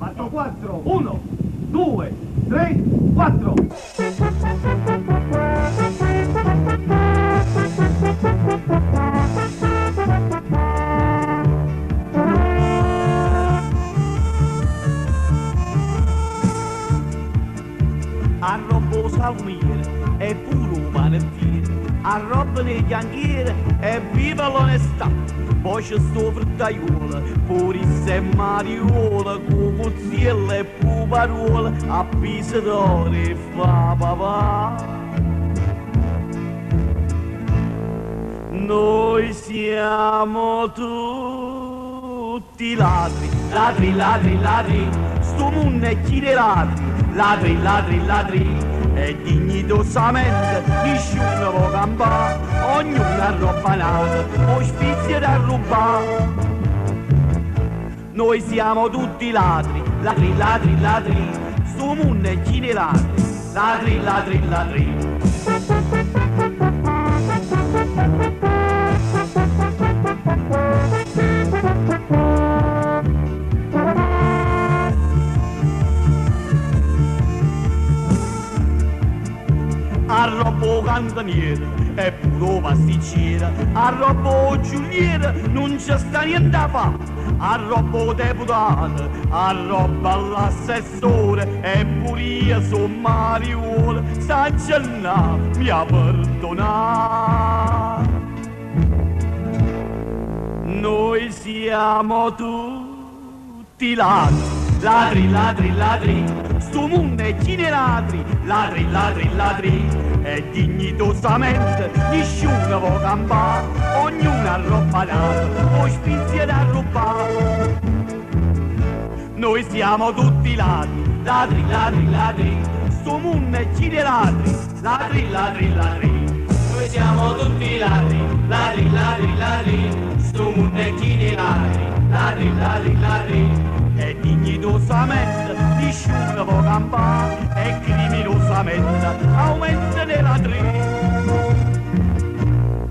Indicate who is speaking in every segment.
Speaker 1: Fatto 4, 1, 2, 3, 4.
Speaker 2: Arrobbo salumiere e pure un panettiere, arrobbo nei chianghiere e viva l'onestà. Poi c'è sto fruttaiolo, purisse e mariola, cucuzziella e puparola, a pisadore e fa papà. Noi siamo tutti ladri, ladri, ladri, ladri, sto mondo è chi dei ladri, ladri, ladri, ladri, e dignitosamente nessuno può campare, ognuno ha roba nata, o spizia da rubare. Noi siamo tutti ladri, ladri, ladri, ladri, sto mondo è chi dei ladri, ladri, ladri, ladri. Arrobbo cantaniere e pure pasticciere, arrobbo giuliere, non c'è sta niente a fare, arrobbo deputato, arrobbo all'assessore e pure io sono Mariuolo, San Gennaro mi ha perdonato. Noi siamo tutti ladri, ladri, ladri, ladri, sto mondo è chi ne ladri, ladri, ladri, ladri, e dignitosamente nessuno può campare, ognuno ha roba nata, o spizia da rubare. Noi siamo tutti ladri, ladri, ladri, ladri, sto mondo è chi ne ladri, ladri, ladri, ladri.
Speaker 3: Noi siamo tutti ladri, ladri, ladri, ladri, sto mondo è chi ne ladri, ladri, ladri, ladri,
Speaker 2: e dignitosamente nessuno può campare, e criminosamente aumenta nei ladri.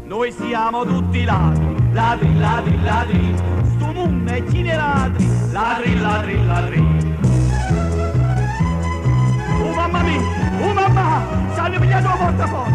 Speaker 2: Noi siamo tutti ladri, ladri, ladri, ladri, sto mondo è chi ne ladri, ladri, ladri, ladri. Oh mamma mia, oh mamma, stanno pigliando la porta fuori.